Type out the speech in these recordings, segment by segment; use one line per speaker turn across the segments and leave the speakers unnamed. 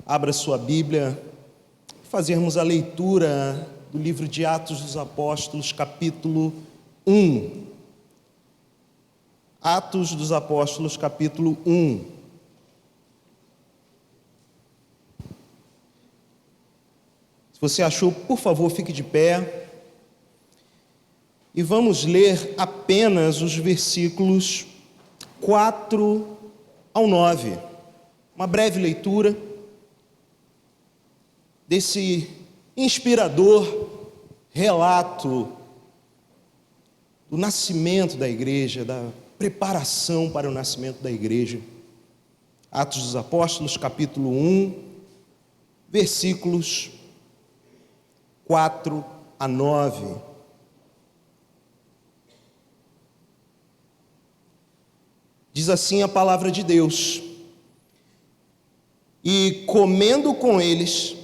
abra sua Bíblia, fazermos a leitura do livro de Atos dos Apóstolos, capítulo 1. Atos dos Apóstolos, capítulo 1. Se você achou, por favor, fique de pé. E vamos ler apenas os versículos 4 ao 9. Uma breve leitura desse inspirador relato do nascimento da igreja, da preparação para o nascimento da igreja. Atos dos Apóstolos, capítulo 1, versículos 4 a 9. Diz assim a palavra de Deus: E comendo com eles,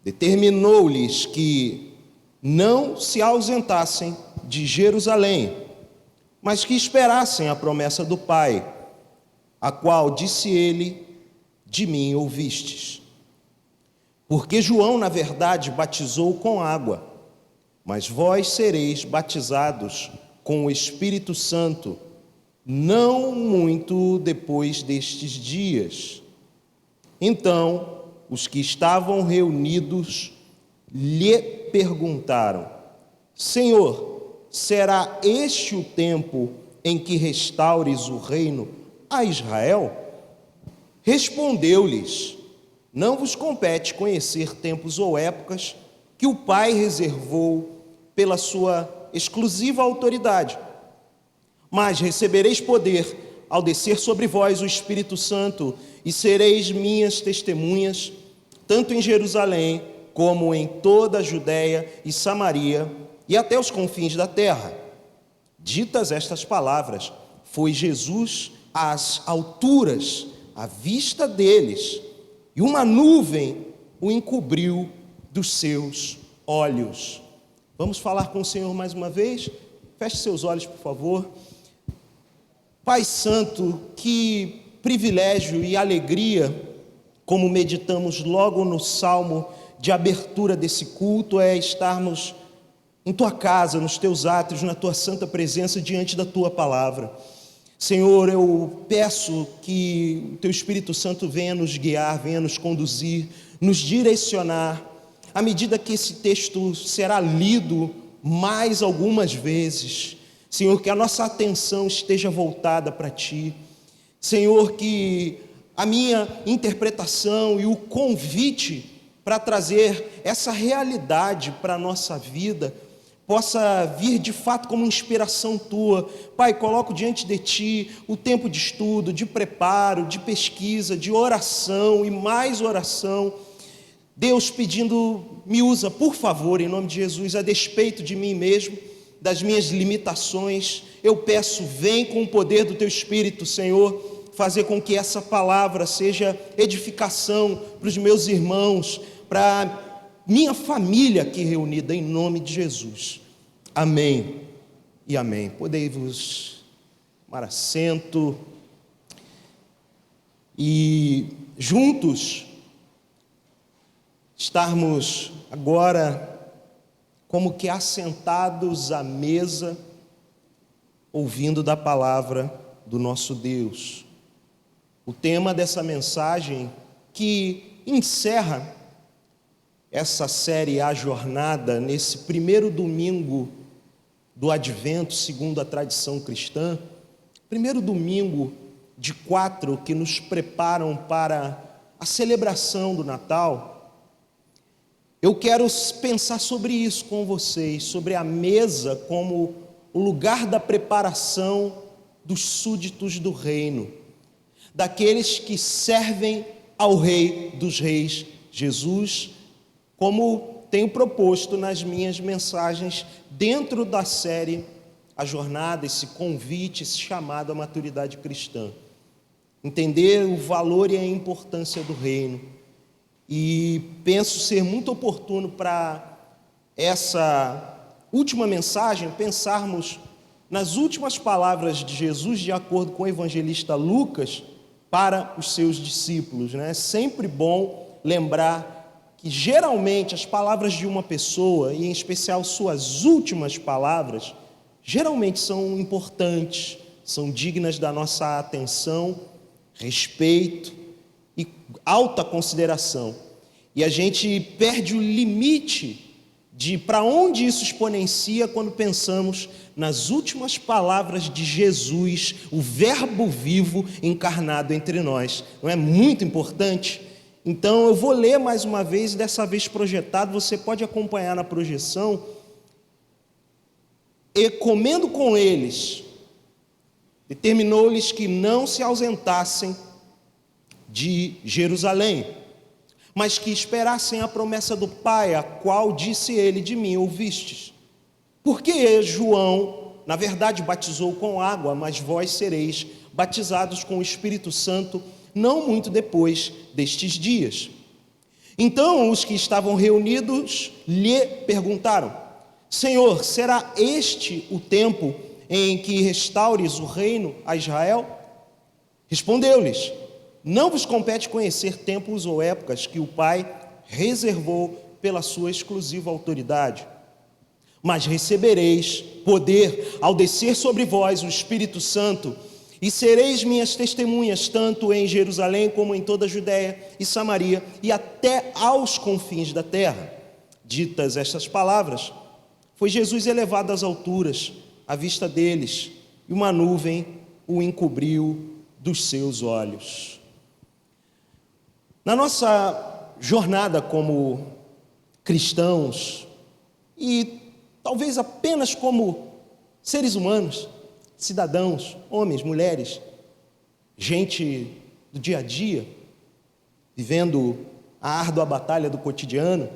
determinou-lhes que não se ausentassem de Jerusalém, mas que esperassem a promessa do Pai, a qual disse ele: de mim ouvistes. Porque João, na verdade, batizou com água, mas vós sereis batizados com o Espírito Santo, não muito depois destes dias. Então, os que estavam reunidos lhe perguntaram: Senhor, será este o tempo em que restaures o reino a Israel? Respondeu-lhes: Não vos compete conhecer tempos ou épocas que o Pai reservou pela sua exclusiva autoridade. Mas recebereis poder ao descer sobre vós o Espírito Santo, e sereis minhas testemunhas, tanto em Jerusalém, como em toda a Judéia e Samaria, e até os confins da terra. Ditas estas palavras, foi Jesus às alturas, à vista deles, e uma nuvem o encobriu dos seus olhos. Vamos falar com o Senhor mais uma vez? Feche seus olhos, por favor. Pai Santo, que privilégio e alegria, como meditamos logo no salmo de abertura desse culto, é estarmos em Tua casa, nos Teus átrios, na Tua santa presença, diante da Tua palavra. Senhor, eu peço que o Teu Espírito Santo venha nos guiar, venha nos conduzir, nos direcionar, à medida que esse texto será lido mais algumas vezes. Senhor, que a nossa atenção esteja voltada para Ti. Senhor, que a minha interpretação e o convite para trazer essa realidade para a nossa vida possa vir de fato como inspiração Tua. Pai, coloco diante de Ti o tempo de estudo, de preparo, de pesquisa, de oração e mais oração. Deus pedindo, me usa, por favor, em nome de Jesus, a despeito de mim mesmo, das minhas limitações, eu peço, vem com o poder do Teu Espírito, Senhor, fazer com que essa palavra seja edificação para os meus irmãos, para minha família aqui reunida, em nome de Jesus. Amém e amém. Podei-vos tomar assento e juntos estarmos agora como que assentados à mesa, ouvindo da palavra do nosso Deus. O tema dessa mensagem, que encerra essa série A Jornada, nesse primeiro domingo do Advento, segundo a tradição cristã, primeiro domingo de 4 que nos preparam para a celebração do Natal. Eu quero pensar sobre isso com vocês, sobre a mesa como o lugar da preparação dos súditos do reino, daqueles que servem ao Rei dos Reis, Jesus, como tenho proposto nas minhas mensagens dentro da série A Jornada, esse convite, esse chamado à maturidade cristã. Entender o valor e a importância do reino. E penso ser muito oportuno para essa última mensagem pensarmos nas últimas palavras de Jesus, de acordo com o evangelista Lucas, para os seus discípulos, né? É sempre bom lembrar que geralmente as palavras de uma pessoa, e em especial suas últimas palavras, geralmente são importantes, são dignas da nossa atenção, respeito e alta consideração. E a gente perde o limite de para onde isso exponencia quando pensamos nas últimas palavras de Jesus, o Verbo vivo encarnado entre nós. Não é muito importante? Então eu vou ler mais uma vez, dessa vez projetado, você pode acompanhar na projeção. E comendo com eles, determinou-lhes que não se ausentassem de Jerusalém, mas que esperassem a promessa do Pai, a qual disse ele: de mim ouvistes. Porque João, na verdade, batizou com água, mas vós sereis batizados com o Espírito Santo não muito depois destes dias. Então os que estavam reunidos lhe perguntaram: Senhor, será este o tempo em que restaures o reino a Israel? Respondeu-lhes: não vos compete conhecer tempos ou épocas que o Pai reservou pela sua exclusiva autoridade, mas recebereis poder ao descer sobre vós o Espírito Santo, e sereis minhas testemunhas, tanto em Jerusalém como em toda a Judéia e Samaria, e até aos confins da terra. Ditas estas palavras, foi Jesus elevado às alturas, à vista deles, e uma nuvem o encobriu dos seus olhos. Na nossa jornada como cristãos, e talvez apenas como seres humanos, cidadãos, homens, mulheres, gente do dia a dia, vivendo a árdua batalha do cotidiano,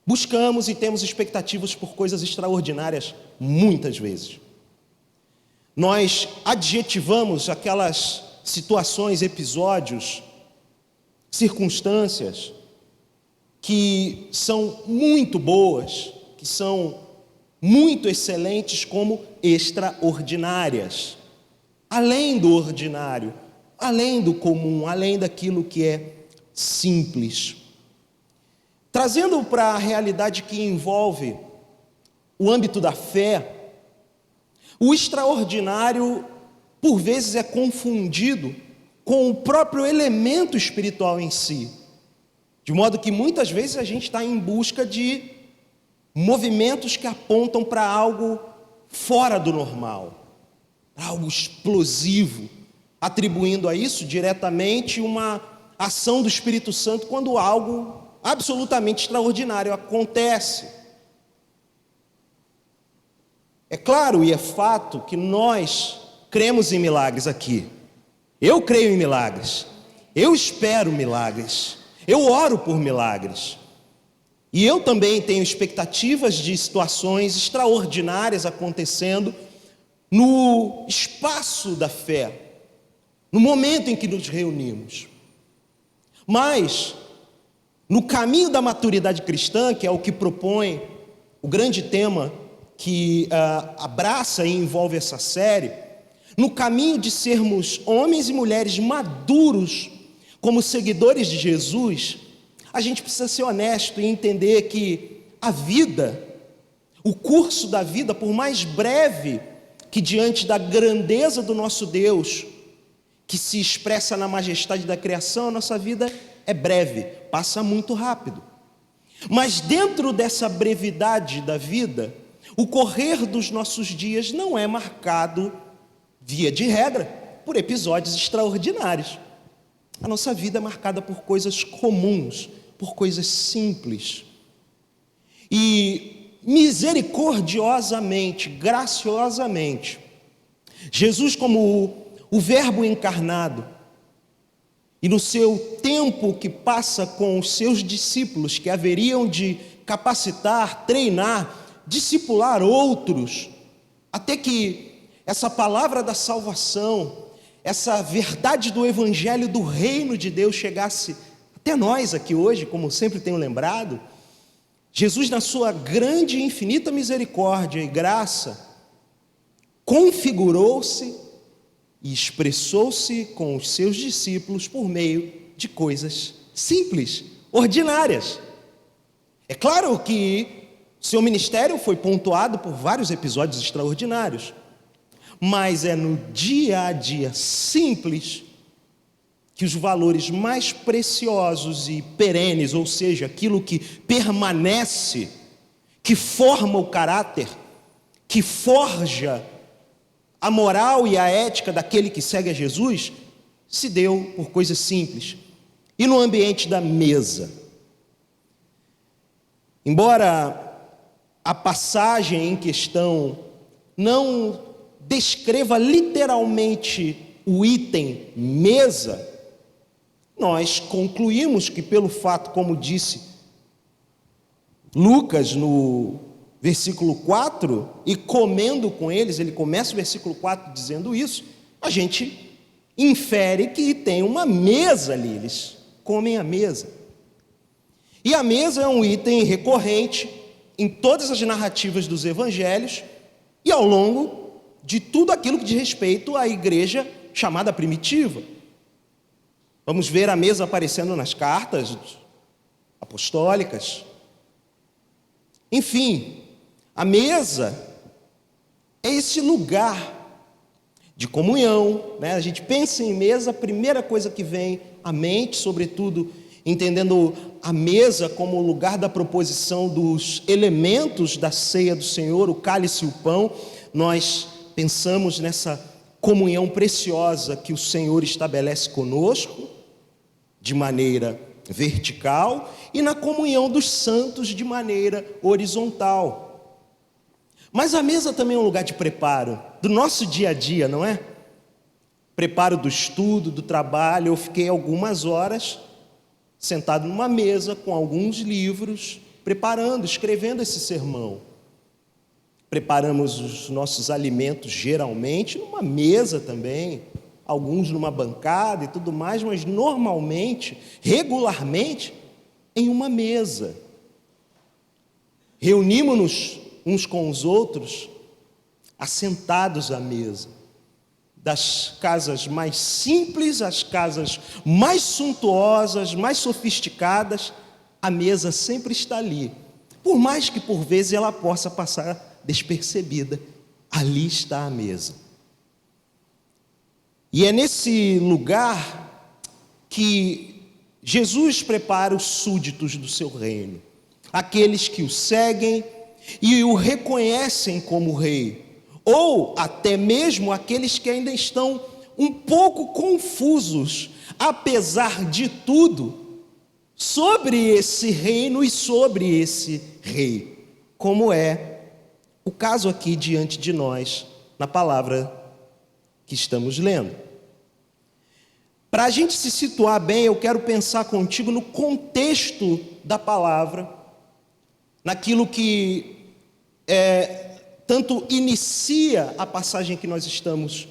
buscamos e temos expectativas por coisas extraordinárias muitas vezes. Nós adjetivamos aquelas situações, episódios, circunstâncias que são muito boas, que são muito excelentes, como extraordinárias, além do ordinário, além do comum, além daquilo que é simples. Trazendo para a realidade que envolve o âmbito da fé, o extraordinário, por vezes, é confundido com o próprio elemento espiritual em si, de modo que muitas vezes a gente está em busca de movimentos que apontam para algo fora do normal, para algo explosivo, atribuindo a isso diretamente uma ação do Espírito Santo quando algo absolutamente extraordinário acontece. É claro e é fato que nós cremos em milagres aqui. Eu creio em milagres, eu espero milagres, eu oro por milagres. E eu também tenho expectativas de situações extraordinárias acontecendo no espaço da fé, no momento em que nos reunimos. Mas, no caminho da maturidade cristã, que é o que propõe o grande tema que abraça e envolve essa série, no caminho de sermos homens e mulheres maduros como seguidores de Jesus, a gente precisa ser honesto e entender que a vida, o curso da vida, por mais breve que diante da grandeza do nosso Deus, que se expressa na majestade da criação, a nossa vida é breve, passa muito rápido. Mas dentro dessa brevidade da vida, o correr dos nossos dias não é marcado, via de regra, por episódios extraordinários. A nossa vida é marcada por coisas comuns, por coisas simples. E misericordiosamente, graciosamente, Jesus, como o Verbo encarnado, e no seu tempo que passa com os seus discípulos, que haveriam de capacitar, treinar, discipular outros, até que essa palavra da salvação, essa verdade do Evangelho do Reino de Deus chegasse até nós aqui hoje, como sempre tenho lembrado, Jesus, na sua grande e infinita misericórdia e graça, configurou-se e expressou-se com os seus discípulos por meio de coisas simples, ordinárias. É claro que seu ministério foi pontuado por vários episódios extraordinários, mas é no dia a dia simples que os valores mais preciosos e perenes, ou seja, aquilo que permanece, que forma o caráter, que forja a moral e a ética daquele que segue a Jesus, se deu por coisas simples. E no ambiente da mesa. Embora a passagem em questão não descreva literalmente o item mesa, nós concluímos que pelo fato, como disse Lucas no versículo 4, e comendo com eles, ele começa o versículo 4 dizendo isso, a gente infere que tem uma mesa ali, eles comem à mesa. E a mesa é um item recorrente em todas as narrativas dos evangelhos e ao longo de tudo aquilo que diz respeito à igreja chamada primitiva. Vamos ver a mesa aparecendo nas cartas apostólicas. Enfim, a mesa é esse lugar de comunhão, né? A gente pensa em mesa, a primeira coisa que vem à mente, sobretudo entendendo a mesa como o lugar da proposição dos elementos da ceia do Senhor, o cálice e o pão, nós pensamos nessa comunhão preciosa que o Senhor estabelece conosco, de maneira vertical, e na comunhão dos santos de maneira horizontal. Mas a mesa também é um lugar de preparo, do nosso dia a dia, não é? Preparo do estudo, do trabalho. Eu fiquei algumas horas sentado numa mesa com alguns livros, preparando, escrevendo esse sermão. Preparamos os nossos alimentos geralmente numa mesa também, alguns numa bancada e tudo mais, mas normalmente, regularmente, em uma mesa. Reunimos-nos uns com os outros, assentados à mesa. Das casas mais simples às casas mais suntuosas, mais sofisticadas, a mesa sempre está ali. Por mais que por vezes ela possa passar despercebida, ali está a mesa. E é nesse lugar que Jesus prepara os súditos do seu reino, aqueles que o seguem e o reconhecem como rei, ou até mesmo aqueles que ainda estão um pouco confusos, apesar de tudo, sobre esse reino e sobre esse rei, como é o caso aqui diante de nós, na palavra que estamos lendo. Para a gente se situar bem, eu quero pensar contigo no contexto da palavra, naquilo que tanto inicia a passagem que nós estamos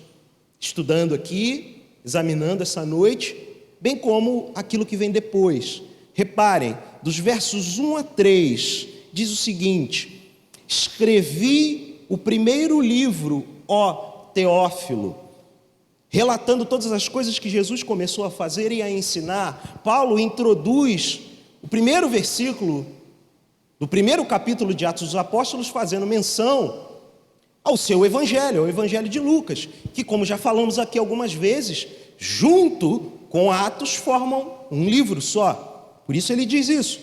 estudando aqui, examinando essa noite, bem como aquilo que vem depois. Reparem, dos versos 1 a 3, diz o seguinte: escrevi o primeiro livro, ó Teófilo, relatando todas as coisas que Jesus começou a fazer e a ensinar. Paulo introduz o primeiro versículo do primeiro capítulo de Atos dos Apóstolos, fazendo menção ao seu evangelho, ao evangelho de Lucas, que, como já falamos aqui algumas vezes, junto com Atos formam um livro só. Por isso ele diz isso.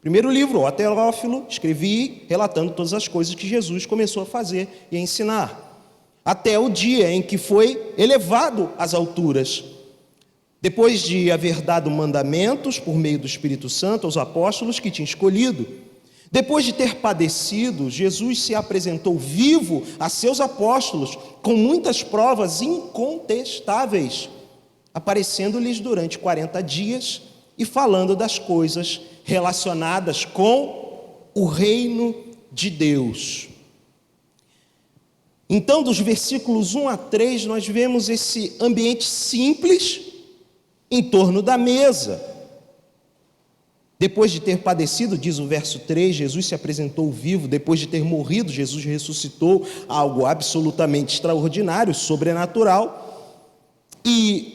Primeiro livro, ó Teófilo, escrevi relatando todas as coisas que Jesus começou a fazer e a ensinar, até o dia em que foi elevado às alturas, depois de haver dado mandamentos por meio do Espírito Santo aos apóstolos que tinha escolhido. Depois de ter padecido, Jesus se apresentou vivo a seus apóstolos, com muitas provas incontestáveis, aparecendo-lhes durante 40 dias e falando das coisas relacionadas com o reino de Deus. Então, dos versículos 1 a 3, nós vemos esse ambiente simples em torno da mesa. Depois de ter padecido, diz o verso 3, Jesus se apresentou vivo. Depois de ter morrido, Jesus ressuscitou, algo absolutamente extraordinário, sobrenatural. e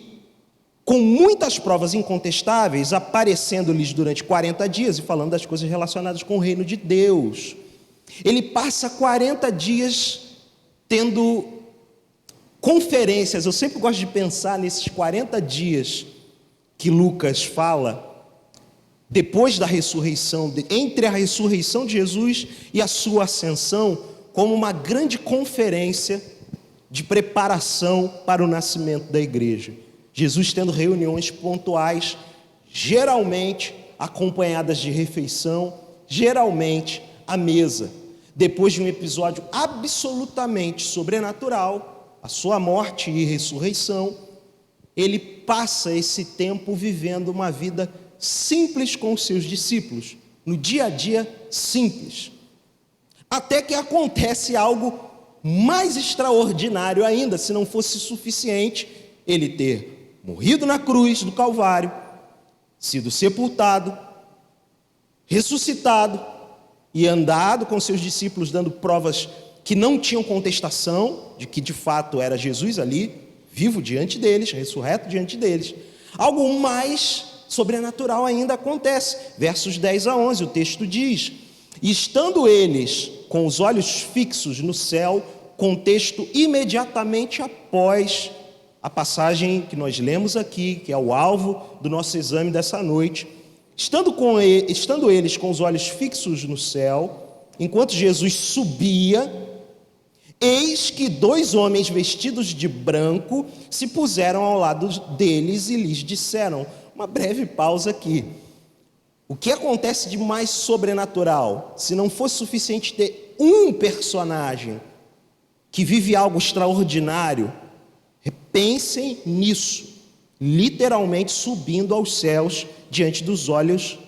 com muitas provas incontestáveis, aparecendo-lhes durante 40 dias e falando das coisas relacionadas com o reino de Deus. Ele passa 40 dias tendo conferências. Eu sempre gosto de pensar nesses 40 dias que Lucas fala, depois da ressurreição, entre a ressurreição de Jesus e a sua ascensão, como uma grande conferência de preparação para o nascimento da igreja. Jesus tendo reuniões pontuais, geralmente acompanhadas de refeição, geralmente à mesa. Depois de um episódio absolutamente sobrenatural, a sua morte e ressurreição, ele passa esse tempo vivendo uma vida simples com os seus discípulos, no dia a dia simples. Até que acontece algo mais extraordinário ainda, se não fosse suficiente ele ter morrido na cruz do Calvário, sido sepultado, ressuscitado e andado com seus discípulos, dando provas que não tinham contestação de que de fato era Jesus ali, vivo diante deles, ressurreto diante deles. Algo mais sobrenatural ainda acontece. Versos 10 a 11, o texto diz: e estando eles com os olhos fixos no céu, contexto imediatamente após a passagem que nós lemos aqui, que é o alvo do nosso exame dessa noite, estando eles com os olhos fixos no céu, enquanto Jesus subia, eis que 2 homens vestidos de branco se puseram ao lado deles e lhes disseram. Uma breve pausa aqui. O que acontece de mais sobrenatural? Se não fosse suficiente ter um personagem que vive algo extraordinário, pensem nisso, literalmente subindo aos céus diante dos olhos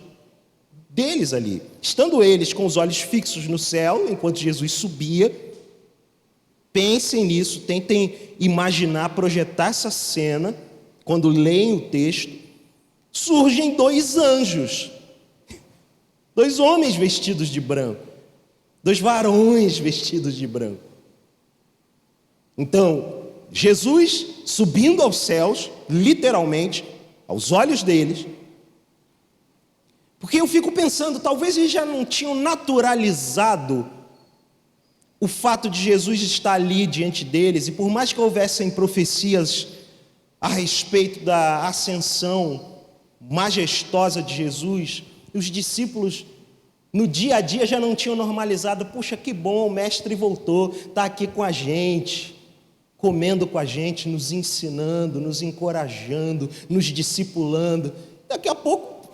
deles ali. Estando eles com os olhos fixos no céu, enquanto Jesus subia, pensem nisso, tentem imaginar, projetar essa cena, quando leem o texto, surgem 2 anjos, 2 homens vestidos de branco, 2 varões vestidos de branco. Então, Jesus subindo aos céus, literalmente, aos olhos deles, porque eu fico pensando, talvez eles já não tinham naturalizado o fato de Jesus estar ali diante deles, e por mais que houvessem profecias a respeito da ascensão majestosa de Jesus, os discípulos no dia a dia já não tinham normalizado. Puxa, que bom, o mestre voltou, está aqui com a gente, comendo com a gente, nos ensinando, nos encorajando, nos discipulando. Daqui a pouco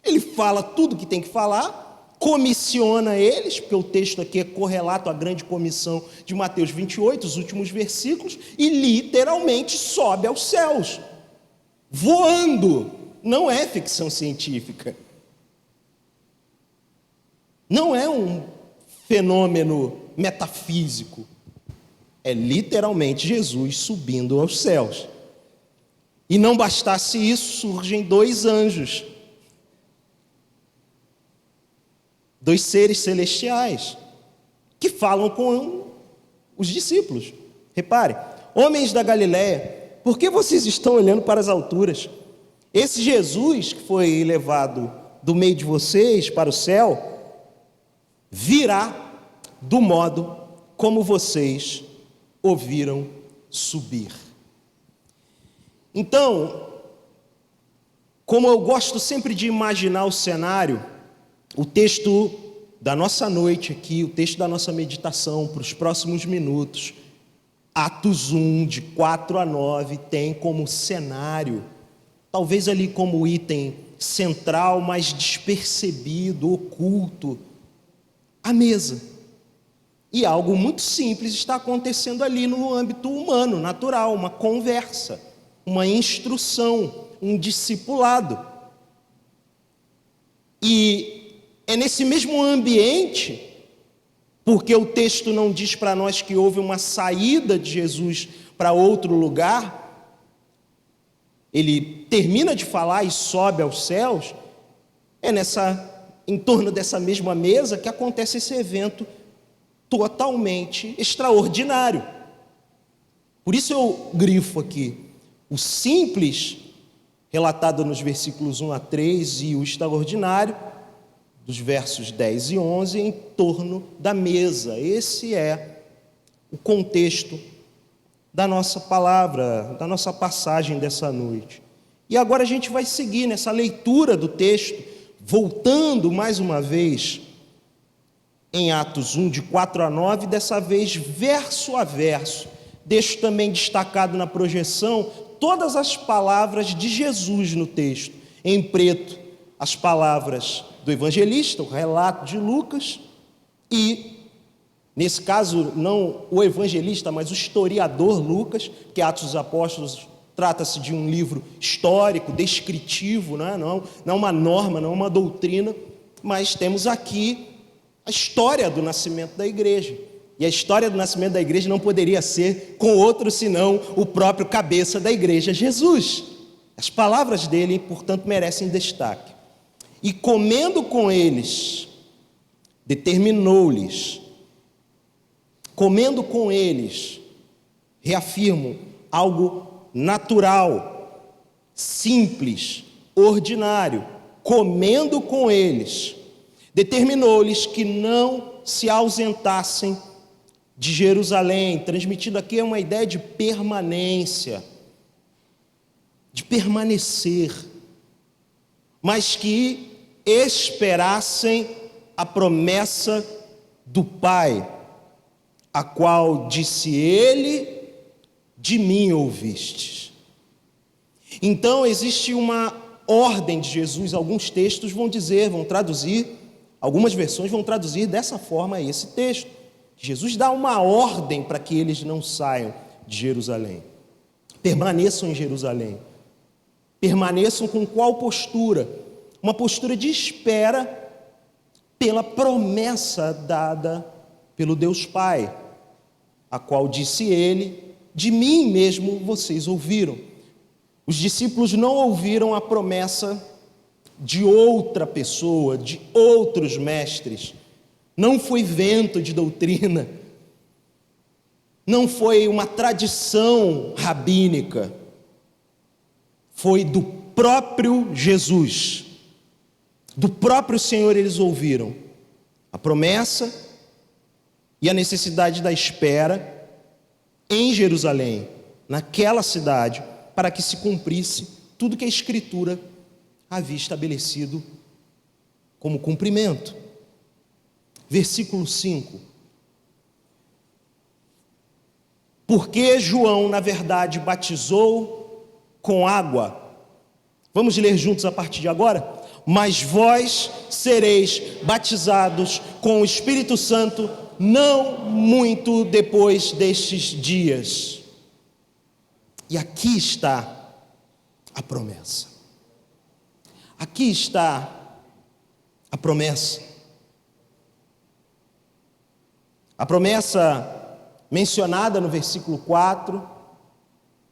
ele fala tudo que tem que falar, comissiona eles, porque o texto aqui é correlato à grande comissão de Mateus 28, os últimos versículos, e literalmente sobe aos céus, voando. Não é ficção científica. Não é um fenômeno metafísico. É literalmente Jesus subindo aos céus. E não bastasse isso, surgem 2 anjos, 2 seres celestiais, que falam com os discípulos. Repare, homens da Galiléia, por que vocês estão olhando para as alturas? Esse Jesus que foi levado do meio de vocês para o céu, virá do modo como vocês ouviram subir. Então, como eu gosto sempre de imaginar o cenário, o texto da nossa noite aqui, o texto da nossa meditação para os próximos minutos, Atos 1, de 4 a 9, tem como cenário, talvez ali como item central, mas despercebido, oculto, a mesa. E algo muito simples está acontecendo ali no âmbito humano, natural, uma conversa, uma instrução, um discipulado. E é nesse mesmo ambiente, porque o texto não diz para nós que houve uma saída de Jesus para outro lugar, ele termina de falar e sobe aos céus, em torno dessa mesma mesa que acontece esse evento totalmente extraordinário. Por isso eu grifo aqui, o simples, relatado nos versículos 1 a 3, e o extraordinário, dos versos 10 e 11, em torno da mesa. Esse é o contexto da nossa palavra, da nossa passagem dessa noite. E agora a gente vai seguir nessa leitura do texto, voltando mais uma vez em Atos 1, de 4 a 9, dessa vez verso a verso. Deixo também destacado na projeção todas as palavras de Jesus no texto. Em preto, as palavras do evangelista, o relato de Lucas, e, nesse caso, não o evangelista, mas o historiador Lucas, que Atos dos Apóstolos trata-se de um livro histórico, descritivo, não uma norma, não uma doutrina, mas temos aqui a história do nascimento da igreja. E a história do nascimento da igreja não poderia ser com outro senão o próprio cabeça da igreja, Jesus. As palavras dele, portanto, merecem destaque. E comendo com eles, determinou-lhes, comendo com eles, reafirmo, algo natural, simples, ordinário, comendo com eles, determinou-lhes que não se ausentassem de Jerusalém. Transmitido aqui é uma ideia de permanência, de permanecer, mas que esperassem a promessa do Pai, a qual disse ele: de mim ouvistes. Então existe uma ordem de Jesus. Alguns textos vão traduzir, algumas versões vão traduzir dessa forma esse texto. Jesus dá uma ordem para que eles não saiam de Jerusalém. Permaneçam em Jerusalém. Permaneçam com qual postura? Uma postura de espera pela promessa dada pelo Deus Pai, a qual disse ele: de mim mesmo vocês ouviram. Os discípulos não ouviram a promessa de outra pessoa, de outros mestres. Não foi vento de doutrina, não foi uma tradição rabínica, foi do próprio Jesus, do próprio Senhor. Eles ouviram a promessa e a necessidade da espera em Jerusalém, naquela cidade, para que se cumprisse tudo que a Escritura havia estabelecido como cumprimento. Versículo 5. Porque João, na verdade, batizou com água. Vamos ler juntos a partir de agora? Mas vós sereis batizados com o Espírito Santo não muito depois destes dias. E aqui está a promessa. Aqui está a promessa. A promessa mencionada no versículo 4,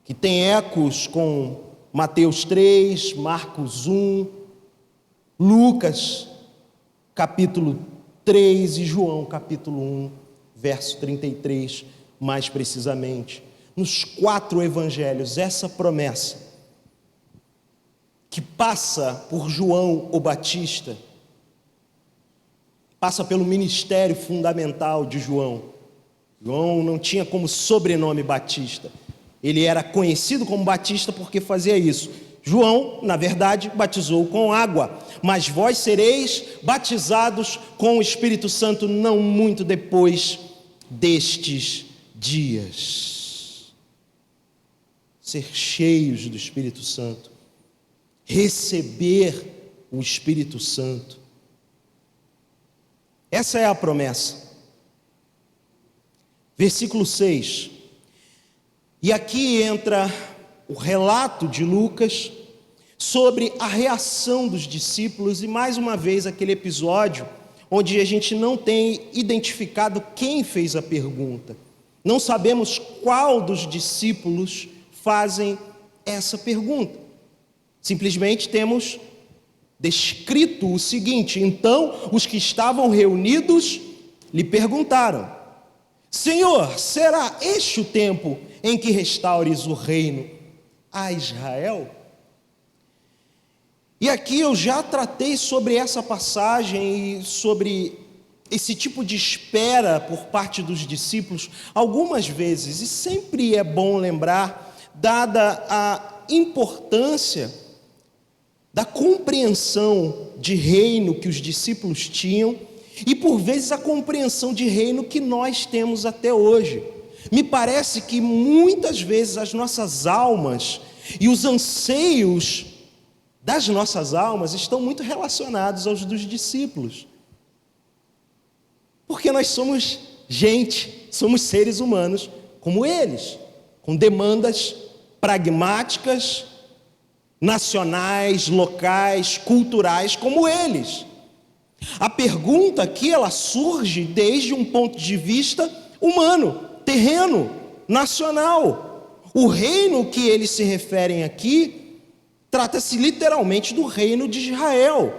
que tem ecos com Mateus 3, Marcos 1, Lucas capítulo 3 e João capítulo 1, verso 33, mais precisamente. Nos 4 evangelhos, essa promessa, que passa por João o Batista, passa pelo ministério fundamental de João. João não tinha como sobrenome Batista. Ele era conhecido como Batista porque fazia isso. João, na verdade, batizou com água, mas vós sereis batizados com o Espírito Santo não muito depois destes dias. Ser cheios do Espírito Santo, receber o Espírito Santo. Essa é a promessa. Versículo 6. E aqui entra o relato de Lucas sobre a reação dos discípulos, e mais uma vez aquele episódio onde a gente não tem identificado quem fez a pergunta. Não sabemos qual dos discípulos fazem essa pergunta. Simplesmente temos descrito o seguinte: então os que estavam reunidos lhe perguntaram: Senhor, será este o tempo em que restaures o reino a Israel? E aqui eu já tratei sobre essa passagem e sobre esse tipo de espera por parte dos discípulos algumas vezes, e sempre é bom lembrar, dada a importância da compreensão de reino que os discípulos tinham e por vezes a compreensão de reino que nós temos até hoje. Me parece que muitas vezes as nossas almas e os anseios das nossas almas estão muito relacionados aos dos discípulos. Porque nós somos gente, somos seres humanos como eles, com demandas pragmáticas, nacionais, locais, culturais como eles. A pergunta aqui, ela surge desde um ponto de vista humano, terreno, nacional. O reino que eles se referem aqui trata-se literalmente do reino de Israel,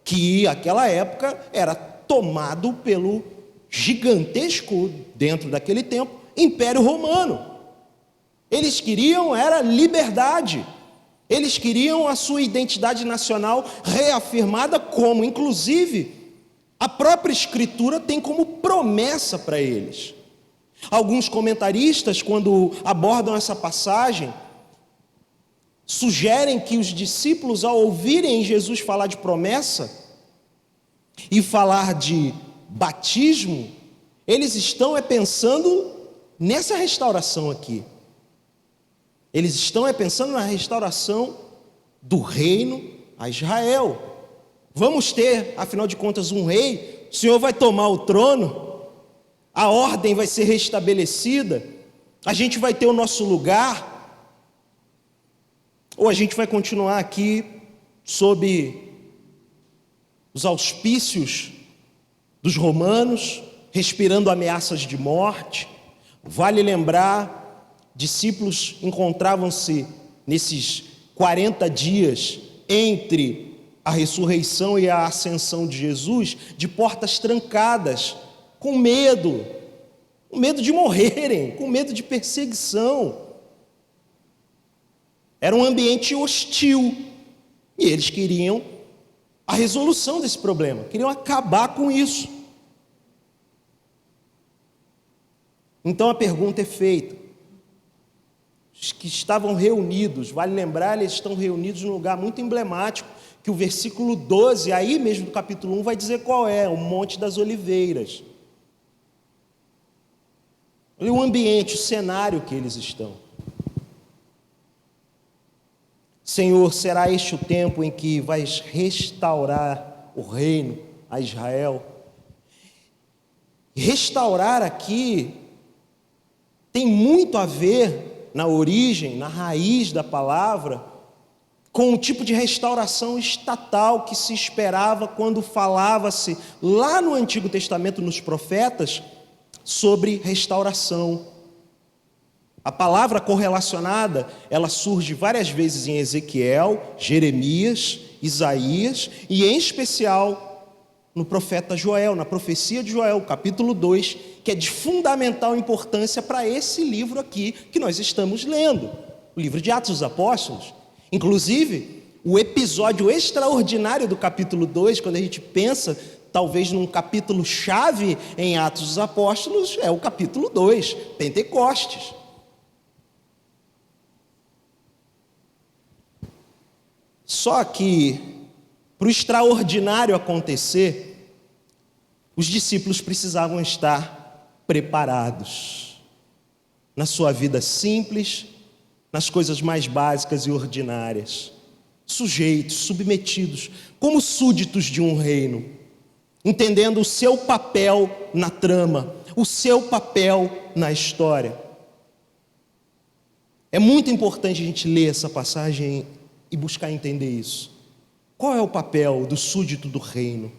que naquela época era tomado pelo gigantesco, dentro daquele tempo, Império Romano. Eles queriam era liberdade, eles queriam a sua identidade nacional reafirmada, como inclusive a própria Escritura tem como promessa para eles. Alguns comentaristas, quando abordam essa passagem, sugerem que os discípulos, ao ouvirem Jesus falar de promessa e falar de batismo, eles estão pensando nessa restauração aqui. Eles estão pensando na restauração do reino a Israel. Vamos ter, afinal de contas, um rei, o Senhor vai tomar o trono, a ordem vai ser restabelecida, a gente vai ter o nosso lugar, ou a gente vai continuar aqui sob os auspícios dos romanos, respirando ameaças de morte. Vale lembrar, discípulos encontravam-se nesses 40 dias entre a ressurreição e a ascensão de Jesus, de portas trancadas, com medo de morrerem, com medo de perseguição. Era um ambiente hostil, e eles queriam a resolução desse problema, queriam acabar com isso. Então a pergunta é feita: os que estavam reunidos, vale lembrar, eles estão reunidos num lugar muito emblemático, que o versículo 12, aí mesmo do capítulo 1, vai dizer qual é: o Monte das Oliveiras. Olha o ambiente, o cenário que eles estão. Senhor, será este o tempo em que vais restaurar o reino a Israel? Restaurar aqui tem muito a ver, na origem, na raiz da palavra, com o tipo de restauração estatal que se esperava quando falava-se lá no Antigo Testamento, nos profetas, sobre restauração. A palavra correlacionada, ela surge várias vezes em Ezequiel, Jeremias, Isaías e em especial no profeta Joel, na profecia de Joel, capítulo 2, que é de fundamental importância para esse livro aqui que nós estamos lendo, o livro de Atos dos Apóstolos. Inclusive, o episódio extraordinário do capítulo 2, quando a gente pensa talvez num capítulo chave em Atos dos Apóstolos, é o capítulo 2, Pentecostes. Só que, para o extraordinário acontecer, os discípulos precisavam estar preparados na sua vida simples, nas coisas mais básicas e ordinárias, sujeitos, submetidos, como súditos de um reino, entendendo o seu papel na trama, o seu papel na história. É muito importante a gente ler essa passagem e buscar entender isso. Qual é o papel do súdito do reino?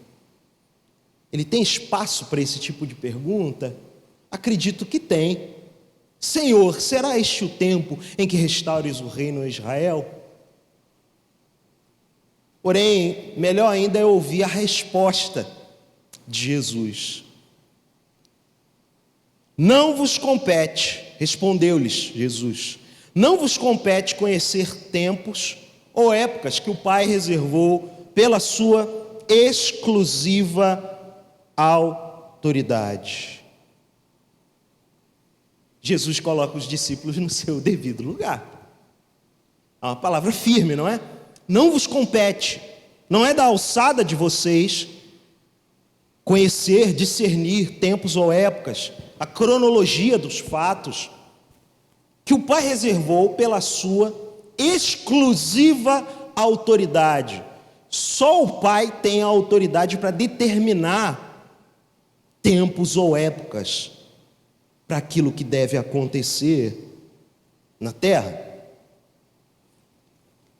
Ele tem espaço para esse tipo de pergunta? Acredito que tem. Senhor, será este o tempo em que restaures o reino a Israel? Porém, melhor ainda é ouvir a resposta de Jesus. Não vos compete, respondeu-lhes Jesus, Não vos compete conhecer tempos ou épocas que o Pai reservou pela sua exclusiva autoridade. Jesus coloca os discípulos no seu devido lugar. É uma palavra firme, não é? Não vos compete, não é da alçada de vocês conhecer, discernir tempos ou épocas, a cronologia dos fatos que o Pai reservou pela sua exclusiva autoridade. Só o Pai tem a autoridade para determinar tempos ou épocas para aquilo que deve acontecer na terra.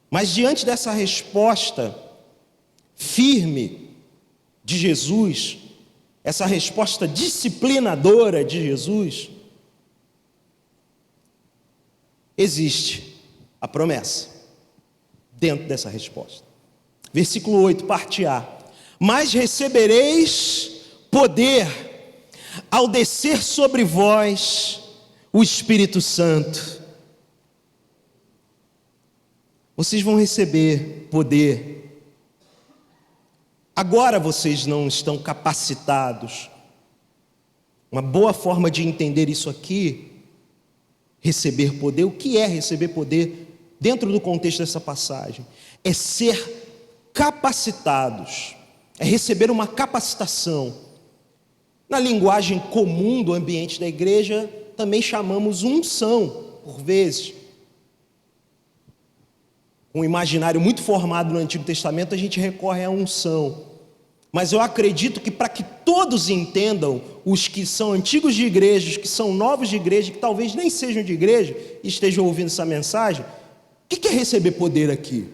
Mas diante dessa resposta firme de Jesus, essa resposta disciplinadora de Jesus, existe a promessa dentro dessa resposta. Versículo 8, parte A. Mas recebereis poder ao descer sobre vós o Espírito Santo. Vocês vão receber poder. Agora vocês não estão capacitados. Uma boa forma de entender isso aqui, receber poder. O que é receber poder dentro do contexto dessa passagem? É ser capacitados, é receber uma capacitação. Na linguagem comum do ambiente da igreja, também chamamos unção, por vezes. Um imaginário muito formado no Antigo Testamento, a gente recorre à unção. Mas eu acredito que para que todos entendam, os que são antigos de igreja, os que são novos de igreja, que talvez nem sejam de igreja e estejam ouvindo essa mensagem, o que é receber poder aqui?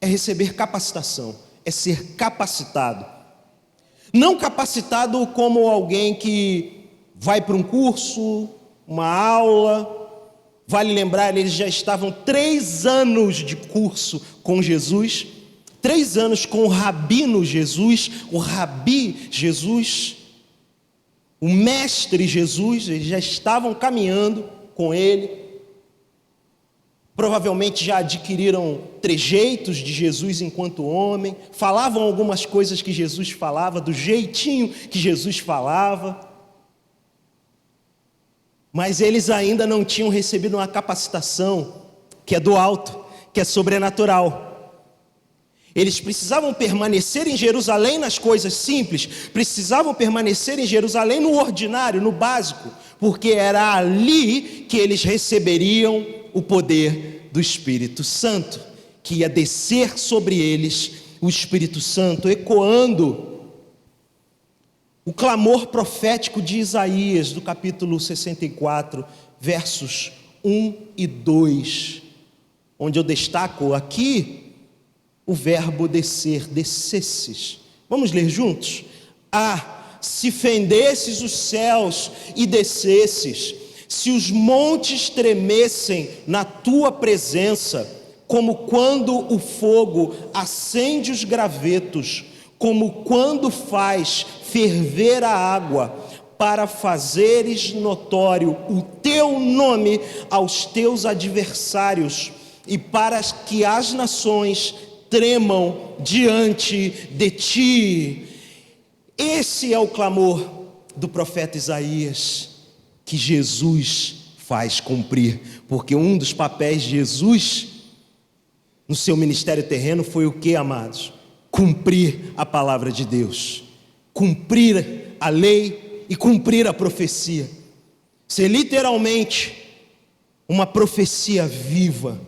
É receber capacitação, é ser capacitado. Não capacitado como alguém que vai para um curso, uma aula. Vale lembrar, eles já estavam 3 anos de curso com Jesus, 3 anos com o Rabino Jesus, o Rabi Jesus, o Mestre Jesus. Eles já estavam caminhando com ele. Provavelmente já adquiriram trejeitos de Jesus enquanto homem, falavam algumas coisas que Jesus falava, do jeitinho que Jesus falava, mas eles ainda não tinham recebido uma capacitação que é do alto, que é sobrenatural. Eles precisavam permanecer em Jerusalém nas coisas simples, precisavam permanecer em Jerusalém no ordinário, no básico, porque era ali que eles receberiam o poder do Espírito Santo, que ia descer sobre eles o Espírito Santo, ecoando o clamor profético de Isaías, do capítulo 64, versos 1 e 2, onde eu destaco aqui o verbo descer, descesses. Vamos ler juntos? Se fendesses os céus e descesses, se os montes tremessem na tua presença, como quando o fogo acende os gravetos, como quando faz ferver a água, para fazeres notório o teu nome aos teus adversários, e para que as nações tremam diante de ti. Esse é o clamor do profeta Isaías, que Jesus faz cumprir, porque um dos papéis de Jesus no seu ministério terreno foi o que, amados? Cumprir a palavra de Deus, cumprir a lei e cumprir a profecia, ser literalmente uma profecia viva.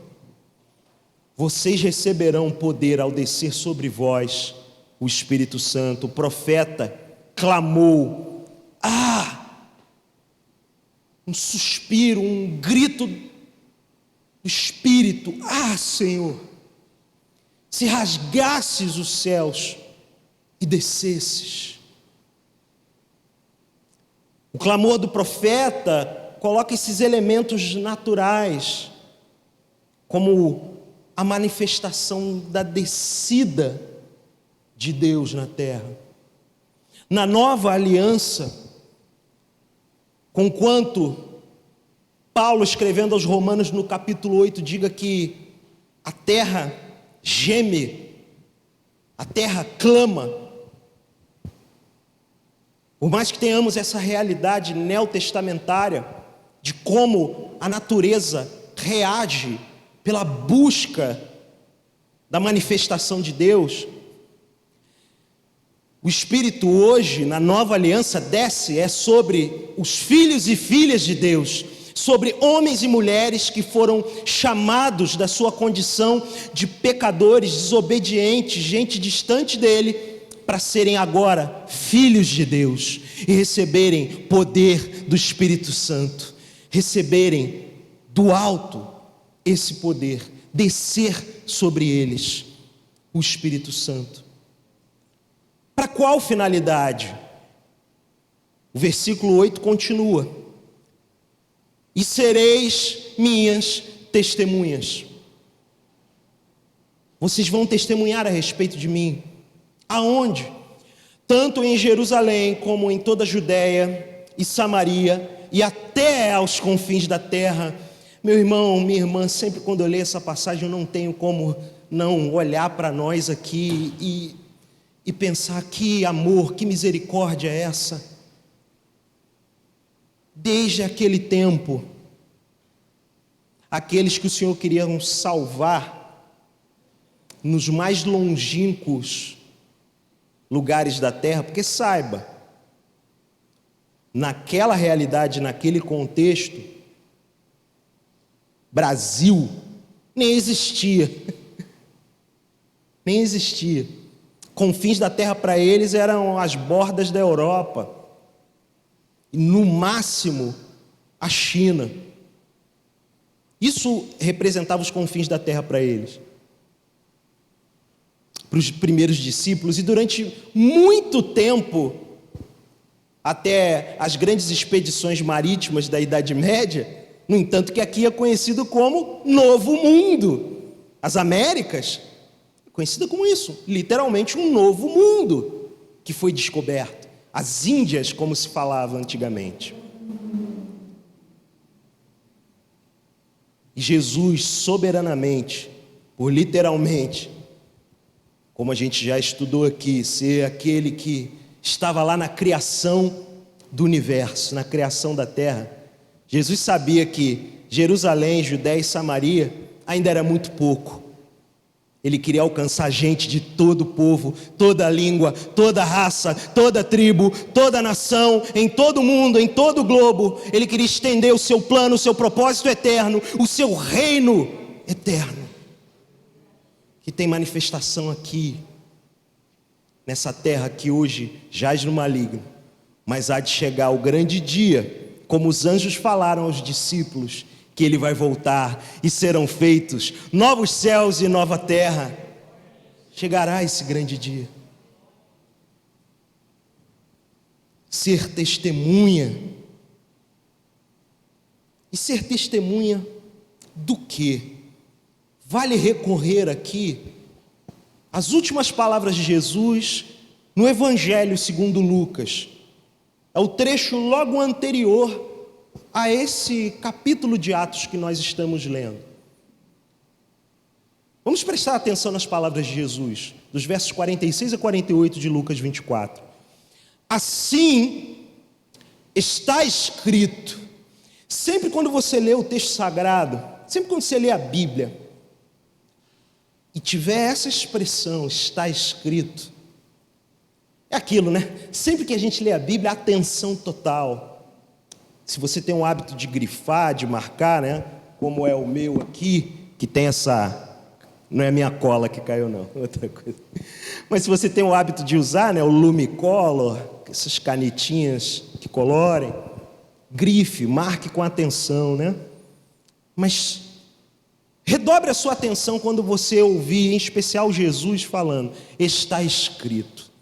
Vocês receberão poder ao descer sobre vós o Espírito Santo. O profeta clamou, um suspiro, um grito do Espírito, Senhor, se rasgasses os céus e descesses. O clamor do profeta coloca esses elementos naturais, como a manifestação da descida de Deus na terra. Na nova aliança, conquanto Paulo, escrevendo aos Romanos no capítulo 8, diga que a terra geme, a terra clama. Por mais que tenhamos essa realidade neotestamentária de como a natureza reage pela busca da manifestação de Deus, o Espírito hoje, na nova aliança, desce sobre os filhos e filhas de Deus, sobre homens e mulheres que foram chamados da sua condição de pecadores, desobedientes, gente distante dele, para serem agora filhos de Deus e receberem poder do Espírito Santo, receberem do alto esse poder, descer sobre eles o Espírito Santo. Para qual finalidade? O versículo 8 continua: e sereis minhas testemunhas. Vocês vão testemunhar a respeito de mim. Aonde? Tanto em Jerusalém como em toda a Judéia e Samaria e até aos confins da terra. Meu irmão, minha irmã, sempre quando eu leio essa passagem eu não tenho como não olhar para nós aqui e pensar: que amor, que misericórdia é essa? Desde aquele tempo, aqueles que o Senhor queria salvar nos mais longínquos lugares da terra, porque saiba, naquela realidade, naquele contexto, Brasil nem existia, nem existia. Confins da terra para eles eram as bordas da Europa, e no máximo a China. Isso representava os confins da terra para eles, para os primeiros discípulos. E durante muito tempo, até as grandes expedições marítimas da Idade Média, no entanto que aqui é conhecido como Novo Mundo, as Américas, conhecida como isso, literalmente um novo mundo que foi descoberto. As Índias, como se falava antigamente. E Jesus, soberanamente, por literalmente, como a gente já estudou aqui, ser aquele que estava lá na criação do universo, na criação da terra, Jesus sabia que Jerusalém, Judéia e Samaria ainda era muito pouco. Ele queria alcançar gente de todo o povo, toda a língua, toda a raça, toda a tribo, toda a nação, em todo o mundo, em todo o globo. Ele queria estender o seu plano, o seu propósito eterno, o seu reino eterno, que tem manifestação aqui, nessa terra que hoje jaz no maligno, mas há de chegar o grande dia, como os anjos falaram aos discípulos, que ele vai voltar e serão feitos novos céus e nova terra. Chegará esse grande dia. Ser testemunha. E ser testemunha do quê? Vale recorrer aqui às últimas palavras de Jesus no Evangelho segundo Lucas. É o trecho logo anterior a esse capítulo de Atos que nós estamos lendo. Vamos prestar atenção nas palavras de Jesus, dos versos 46 a 48 de Lucas 24. Assim está escrito. Sempre quando você lê o texto sagrado, sempre quando você lê a Bíblia, e tiver essa expressão, está escrito, é aquilo, né? Sempre que a gente lê a Bíblia, atenção total. Se você tem um hábito de grifar, de marcar, né? Como é o meu aqui, que tem essa... Não é a minha cola que caiu, não. Outra coisa. Mas se você tem o hábito de usar, né? O Lumicolor, essas canetinhas que colorem, grife, marque com atenção, né? Mas redobre a sua atenção quando você ouvir, em especial Jesus falando, está escrito.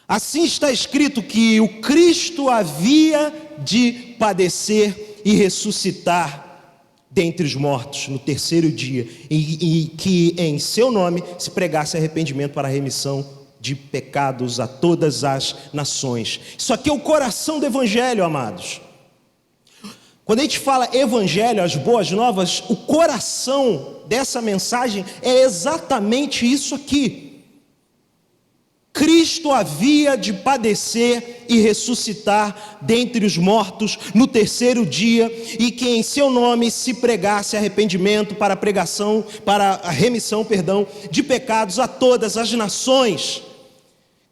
Assim está escrito que o Cristo havia de padecer e ressuscitar dentre os mortos no terceiro dia, e que em seu nome se pregasse arrependimento para a remissão de pecados a todas as nações. Isso aqui é o coração do Evangelho, amados. Quando a gente fala evangelho, as boas novas, o coração dessa mensagem é exatamente isso aqui. Cristo havia de padecer e ressuscitar dentre os mortos no terceiro dia, e que em seu nome se pregasse arrependimento para a remissão de pecados a todas as nações.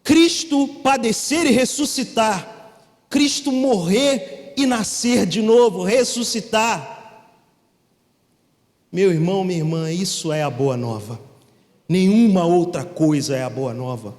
Cristo padecer e ressuscitar, Cristo morrer e nascer de novo, ressuscitar. Meu irmão, minha irmã, isso é a boa nova. Nenhuma outra coisa é a boa nova.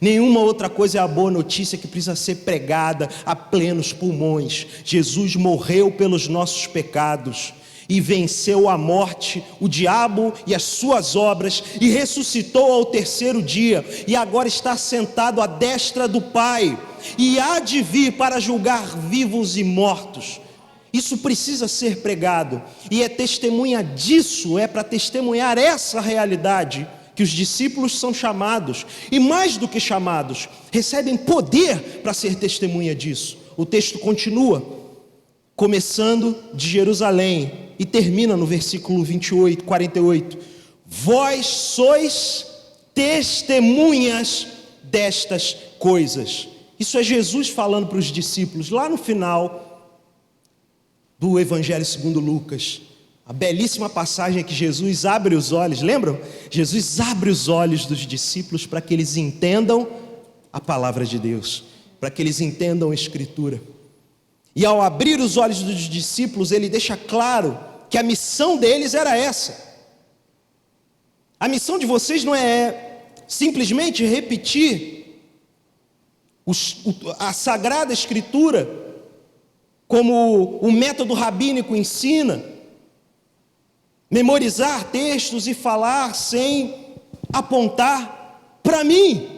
Nenhuma outra coisa é a boa notícia que precisa ser pregada a plenos pulmões. Jesus morreu pelos nossos pecados e venceu a morte, o diabo e as suas obras, e ressuscitou ao terceiro dia, e agora está sentado à destra do Pai, e há de vir para julgar vivos e mortos. Isso precisa ser pregado, e é testemunha disso, é para testemunhar essa realidade que os discípulos são chamados, e mais do que chamados, recebem poder para ser testemunha disso. O texto continua, começando de Jerusalém, e termina no versículo 48. Vós sois testemunhas destas coisas. Isso é Jesus falando para os discípulos, lá no final do Evangelho segundo Lucas. A belíssima passagem que Jesus abre os olhos, lembram? Jesus abre os olhos dos discípulos para que eles entendam a palavra de Deus, para que eles entendam a Escritura. E ao abrir os olhos dos discípulos, ele deixa claro que a missão deles era essa. A missão de vocês não é simplesmente repetir a Sagrada Escritura como o método rabínico ensina, memorizar textos e falar sem apontar para mim.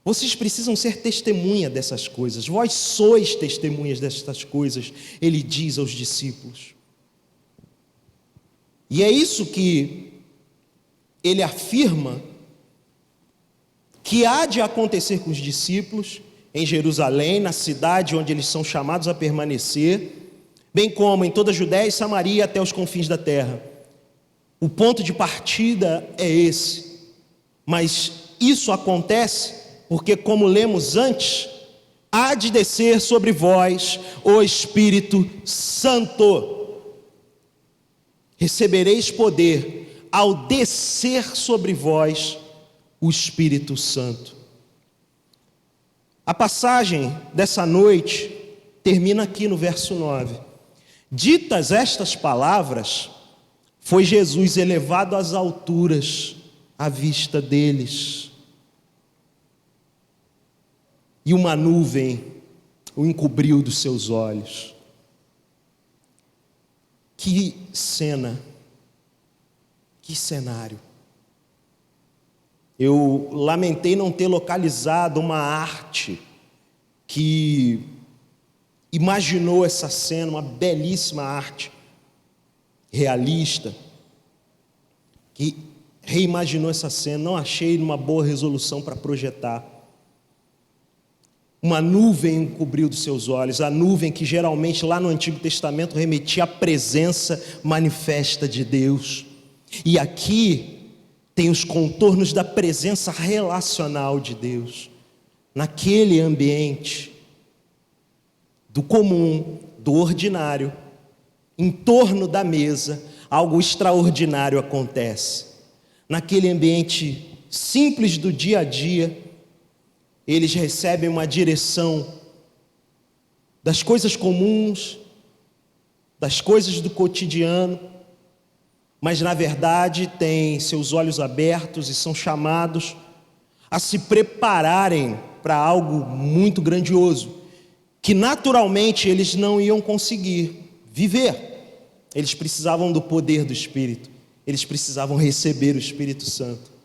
Vocês precisam ser testemunha dessas coisas. Vós sois testemunhas destas coisas, ele diz aos discípulos. E é isso que ele afirma que há de acontecer com os discípulos em Jerusalém, na cidade onde eles são chamados a permanecer, bem como em toda a Judéia e Samaria até os confins da terra. O ponto de partida é esse, mas isso acontece porque, como lemos antes, há de descer sobre vós o Espírito Santo. Recebereis poder ao descer sobre vós o Espírito Santo. A passagem dessa noite termina aqui no verso 9. Ditas estas palavras, foi Jesus elevado às alturas à vista deles. E uma nuvem o encobriu dos seus olhos. Que cena, que cenário. Eu lamentei não ter localizado uma arte que imaginou essa cena, uma belíssima arte realista, que reimaginou essa cena. Não achei uma boa resolução para projetar. Uma nuvem encobriu dos seus olhos, a nuvem que geralmente lá no Antigo Testamento remetia à presença manifesta de Deus. E aqui tem os contornos da presença relacional de Deus. Naquele ambiente do comum, do ordinário, em torno da mesa, algo extraordinário acontece. Naquele ambiente simples do dia a dia, eles recebem uma direção das coisas comuns, das coisas do cotidiano, mas na verdade têm seus olhos abertos e são chamados a se prepararem para algo muito grandioso, que naturalmente eles não iam conseguir viver. Eles precisavam do poder do Espírito, eles precisavam receber o Espírito Santo.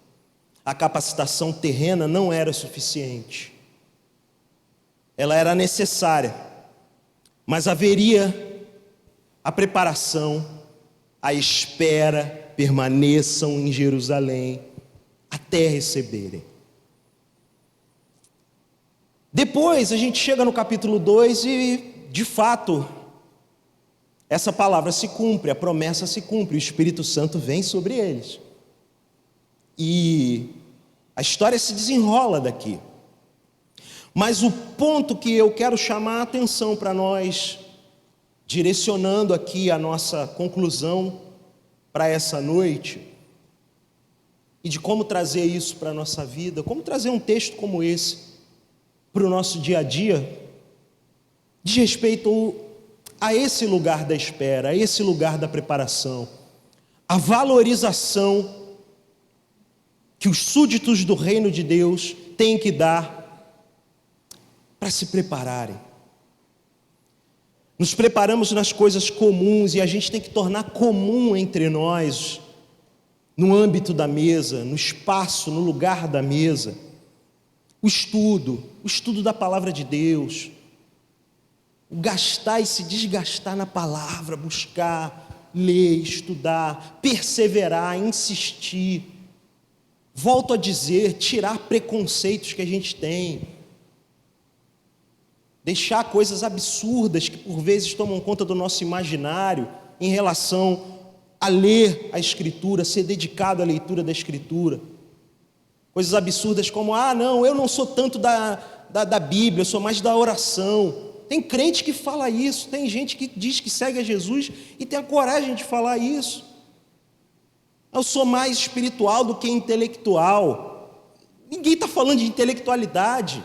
A capacitação terrena não era suficiente. Ela era necessária, mas haveria a preparação, a espera, permaneçam em Jerusalém até receberem. Depois a gente chega no capítulo 2 e de fato, essa palavra se cumpre, a promessa se cumpre, o Espírito Santo vem sobre eles. E a história se desenrola daqui. Mas o ponto que eu quero chamar a atenção para nós, direcionando aqui a nossa conclusão para essa noite, e de como trazer isso para a nossa vida, como trazer um texto como esse para o nosso dia a dia, diz respeito a esse lugar da espera, a esse lugar da preparação, a valorização que os súditos do reino de Deus têm que dar para se prepararem. Nos preparamos nas coisas comuns e a gente tem que tornar comum entre nós, no âmbito da mesa, no espaço, no lugar da mesa, o estudo da palavra de Deus, o gastar e se desgastar na palavra, buscar, ler, estudar, perseverar, insistir. Volto a dizer, tirar preconceitos que a gente tem, deixar coisas absurdas que por vezes tomam conta do nosso imaginário em relação a ler a Escritura, ser dedicado à leitura da Escritura. Coisas absurdas como, não, eu não sou tanto da Bíblia, eu sou mais da oração. Tem crente que fala isso, tem gente que diz que segue a Jesus e tem a coragem de falar isso. Eu sou mais espiritual do que intelectual. Ninguém está falando de intelectualidade.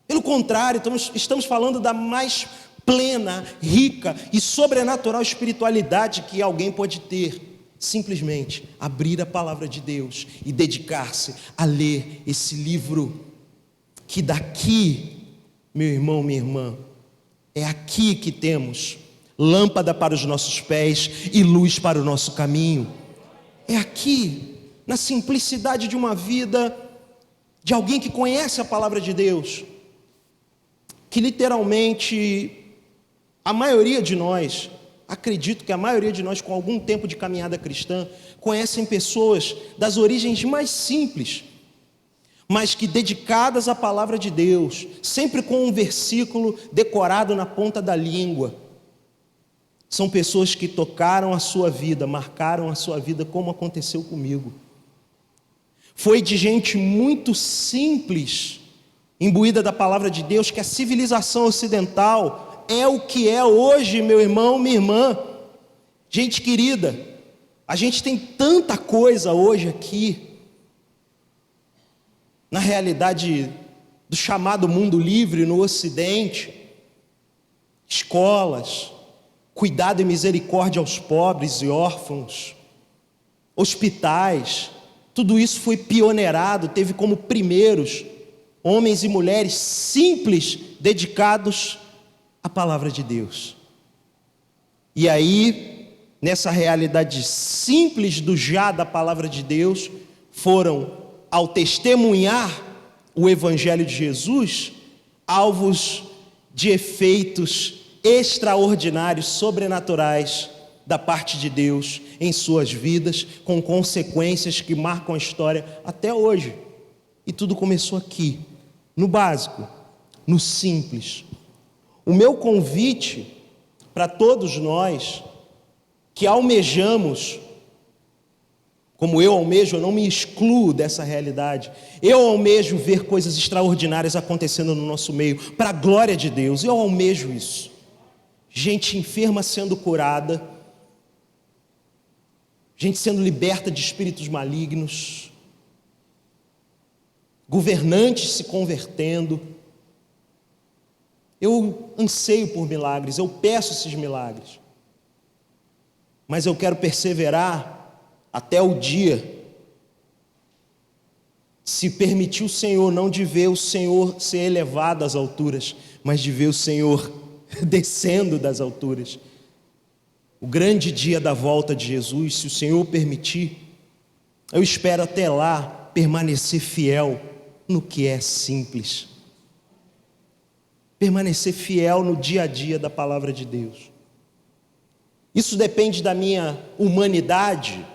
Pelo contrário, estamos falando da mais plena, rica e sobrenatural espiritualidade que alguém pode ter. Simplesmente abrir a palavra de Deus e dedicar-se a ler esse livro, que daqui, meu irmão, minha irmã, é aqui que temos lâmpada para os nossos pés e luz para o nosso caminho. É aqui, na simplicidade de uma vida de alguém que conhece a palavra de Deus, que literalmente a maioria de nós, acredito que a maioria de nós com algum tempo de caminhada cristã, conhecem pessoas das origens mais simples, mas que dedicadas à palavra de Deus, sempre com um versículo decorado na ponta da língua, são pessoas que tocaram a sua vida, marcaram a sua vida, como aconteceu comigo. Foi de gente muito simples, imbuída da palavra de Deus, que a civilização ocidental é o que é hoje, meu irmão, minha irmã. Gente querida, a gente tem tanta coisa hoje aqui, na realidade do chamado mundo livre no Ocidente, escolas, cuidado e misericórdia aos pobres e órfãos, hospitais, tudo isso foi pioneirado, teve como primeiros homens e mulheres simples, dedicados à palavra de Deus. E aí, nessa realidade simples do já da palavra de Deus, foram, ao testemunhar o Evangelho de Jesus, alvos de efeitos extraordinários, sobrenaturais da parte de Deus em suas vidas, com consequências que marcam a história até hoje. E tudo começou aqui, no básico, no simples. O meu convite para todos nós que almejamos, como eu almejo, eu não me excluo dessa realidade, eu almejo ver coisas extraordinárias acontecendo no nosso meio, para a glória de Deus, eu almejo isso. Gente enferma sendo curada, gente sendo liberta de espíritos malignos, governantes se convertendo. Eu anseio por milagres, eu peço esses milagres, mas eu quero perseverar até o dia, se permitir o Senhor, não de ver o Senhor ser elevado às alturas, mas de ver o Senhor descendo das alturas. O grande dia da volta de Jesus, se o Senhor permitir, eu espero até lá permanecer fiel no que é simples, permanecer fiel no dia a dia da palavra de Deus. Isso depende da minha humanidade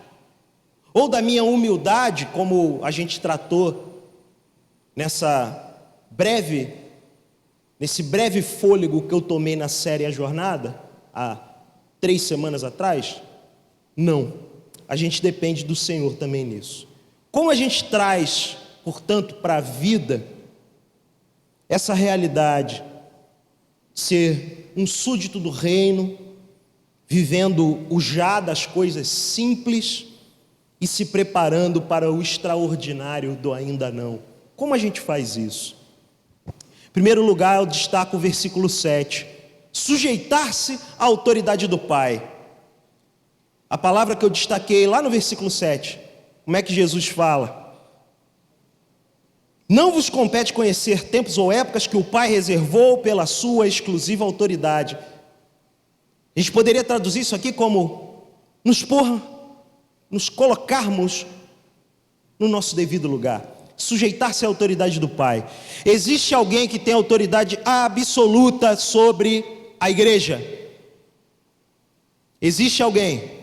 ou da minha humildade, como a gente tratou nessa breve nesse breve fôlego que eu tomei na série A Jornada, há 3 semanas atrás? Não. A gente depende do Senhor também nisso. Como a gente traz, portanto, para a vida essa realidade, ser um súdito do reino, vivendo o já das coisas simples e se preparando para o extraordinário do ainda não. Como a gente faz isso? Em primeiro lugar, eu destaco o versículo 7. Sujeitar-se à autoridade do Pai. A palavra que eu destaquei lá no versículo 7. Como é que Jesus fala? Não vos compete conhecer tempos ou épocas que o Pai reservou pela sua exclusiva autoridade. A gente poderia traduzir isso aqui como nos colocarmos no nosso devido lugar. Sujeitar-se à autoridade do Pai. Existe alguém que tem autoridade absoluta sobre a igreja? Existe alguém?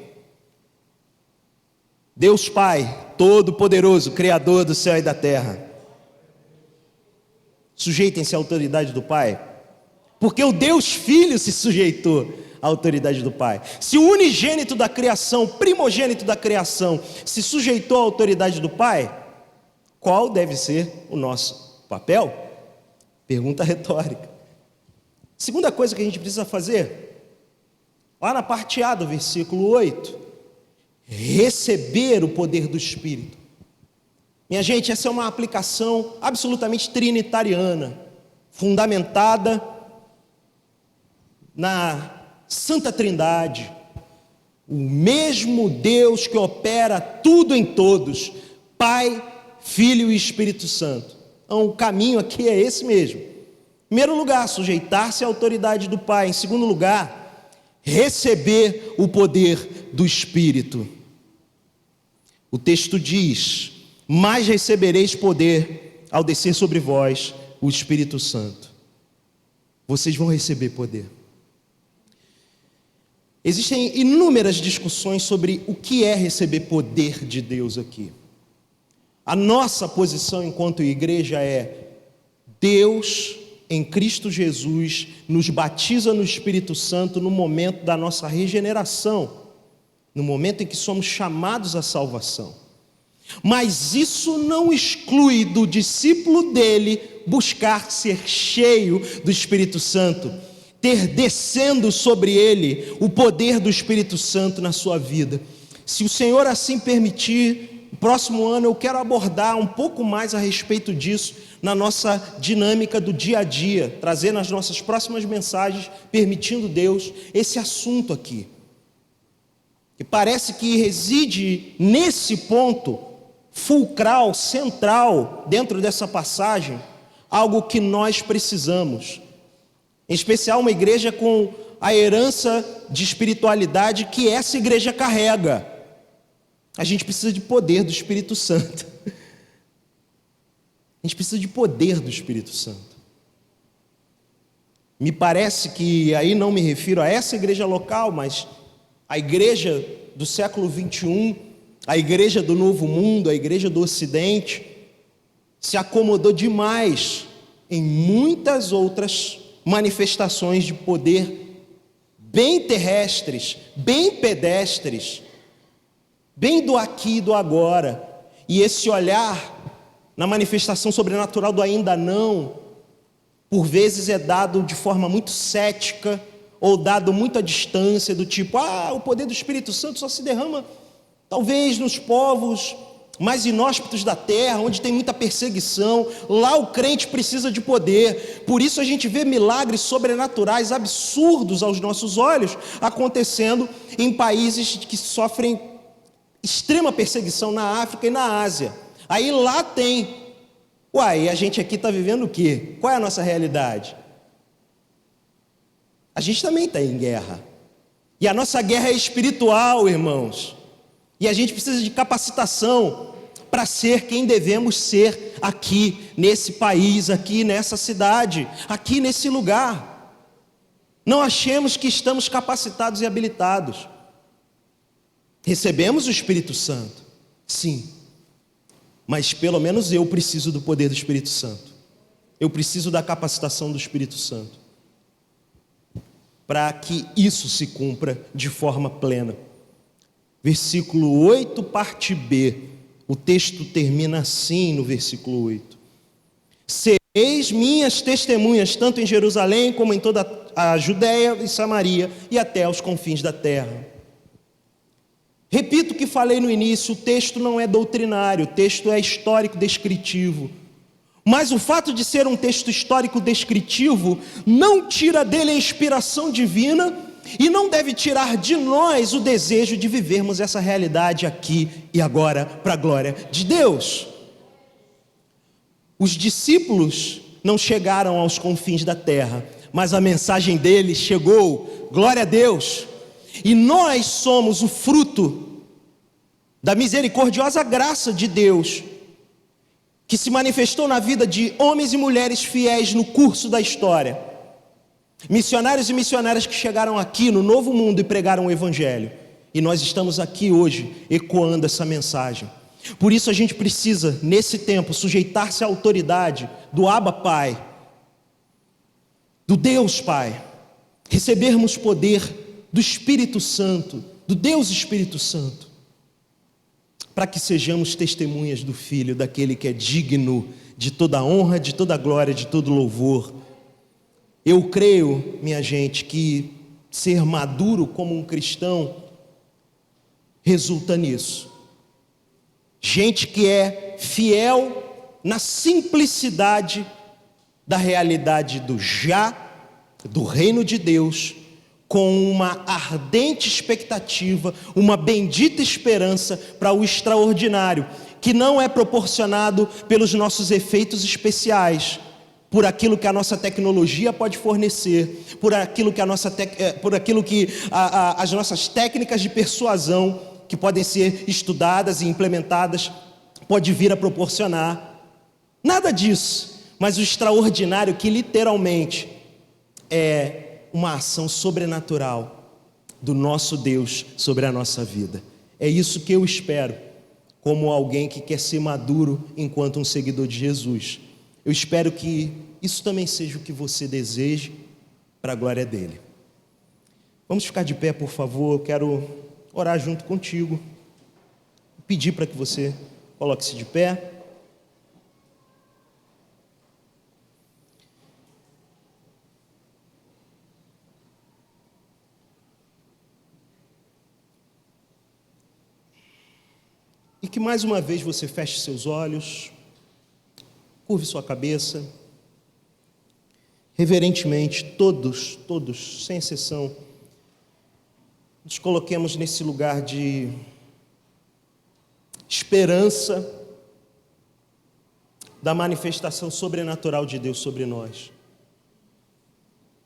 Deus Pai, Todo-Poderoso, Criador do céu e da terra. Sujeitem-se à autoridade do Pai, porque o Deus Filho se sujeitou à autoridade do Pai. Se o unigênito da criação, primogênito da criação, se sujeitou à autoridade do Pai, qual deve ser o nosso papel? Pergunta retórica. Segunda coisa que a gente precisa fazer, lá na parte A do versículo 8, receber o poder do Espírito. Minha gente, essa é uma aplicação absolutamente trinitariana, fundamentada na Santa Trindade, o mesmo Deus que opera tudo em todos, Pai, Filho e Espírito Santo. Então o caminho aqui é esse mesmo. Em primeiro lugar, sujeitar-se à autoridade do Pai. Em segundo lugar, receber o poder do Espírito. O texto diz: mas recebereis poder ao descer sobre vós o Espírito Santo. Vocês vão receber poder. Existem inúmeras discussões sobre o que é receber poder de Deus aqui. A nossa posição enquanto igreja é: Deus em Cristo Jesus nos batiza no Espírito Santo no momento da nossa regeneração, no momento em que somos chamados à salvação. Mas isso não exclui do discípulo dele buscar ser cheio do Espírito Santo, ter descendo sobre ele o poder do Espírito Santo na sua vida. Se o Senhor assim permitir, no próximo ano eu quero abordar um pouco mais a respeito disso na nossa dinâmica do dia a dia, trazer nas nossas próximas mensagens, permitindo Deus, esse assunto aqui. E parece que reside nesse ponto fulcral, central, dentro dessa passagem, algo que nós precisamos. Em especial uma igreja com a herança de espiritualidade que essa igreja carrega. A gente precisa de poder do Espírito Santo. A gente precisa de poder do Espírito Santo. Me parece que aí não me refiro a essa igreja local, mas a igreja do século 21, a igreja do Novo Mundo, a igreja do Ocidente, se acomodou demais em muitas outras manifestações de poder bem terrestres, bem pedestres, bem do aqui e do agora. E esse olhar na manifestação sobrenatural do ainda não, por vezes é dado de forma muito cética, ou dado muito à distância, do tipo: o poder do Espírito Santo só se derrama talvez nos povos mais inóspitos da terra, onde tem muita perseguição. Lá o crente precisa de poder. Por isso a gente vê milagres sobrenaturais absurdos aos nossos olhos acontecendo em países que sofrem extrema perseguição, na África e na Ásia. Aí lá tem. E a gente aqui está vivendo o quê? Qual é a nossa realidade? A gente também está em guerra. E a nossa guerra é espiritual, irmãos. E a gente precisa de capacitação para ser quem devemos ser aqui nesse país, aqui nessa cidade, aqui nesse lugar. Não achemos que estamos capacitados e habilitados. Recebemos o Espírito Santo, sim, mas pelo menos eu preciso do poder do Espírito Santo. Eu preciso da capacitação do Espírito Santo para que isso se cumpra de forma plena. Versículo 8, parte B. O texto termina assim no versículo 8. Sereis minhas testemunhas, tanto em Jerusalém como em toda a Judéia e Samaria e até aos confins da terra. Repito o que falei no início, o texto não é doutrinário, o texto é histórico descritivo. Mas o fato de ser um texto histórico descritivo não tira dele a inspiração divina e não deve tirar de nós o desejo de vivermos essa realidade aqui e agora para a glória de Deus. Os discípulos não chegaram aos confins da terra, mas a mensagem deles chegou, glória a Deus. E nós somos o fruto da misericordiosa graça de Deus, que se manifestou na vida de homens e mulheres fiéis no curso da história. Missionários e missionárias que chegaram aqui no Novo Mundo e pregaram o Evangelho. E nós estamos aqui hoje ecoando essa mensagem. Por isso a gente precisa, nesse tempo, sujeitar-se à autoridade do Abba Pai, do Deus Pai, recebermos poder do Espírito Santo, do Deus Espírito Santo, para que sejamos testemunhas do Filho, daquele que é digno de toda honra, de toda glória, de todo louvor. Eu creio, minha gente, que ser maduro como um cristão resulta nisso. Gente que é fiel na simplicidade da realidade do já, do reino de Deus, com uma ardente expectativa, uma bendita esperança para o extraordinário, que não é proporcionado pelos nossos efeitos especiais, por aquilo que a nossa tecnologia pode fornecer, por aquilo que as nossas técnicas de persuasão, que podem ser estudadas e implementadas, pode vir a proporcionar. Nada disso, mas o extraordinário que literalmente é uma ação sobrenatural do nosso Deus sobre a nossa vida. É isso que eu espero, como alguém que quer ser maduro enquanto um seguidor de Jesus. Eu espero que isso também seja o que você deseje para a glória dele. Vamos ficar de pé, por favor. Eu quero orar junto contigo, pedir para que você coloque-se de pé. E que mais uma vez você feche seus olhos, curve sua cabeça, reverentemente, todos, sem exceção, nos coloquemos nesse lugar de esperança da manifestação sobrenatural de Deus sobre nós.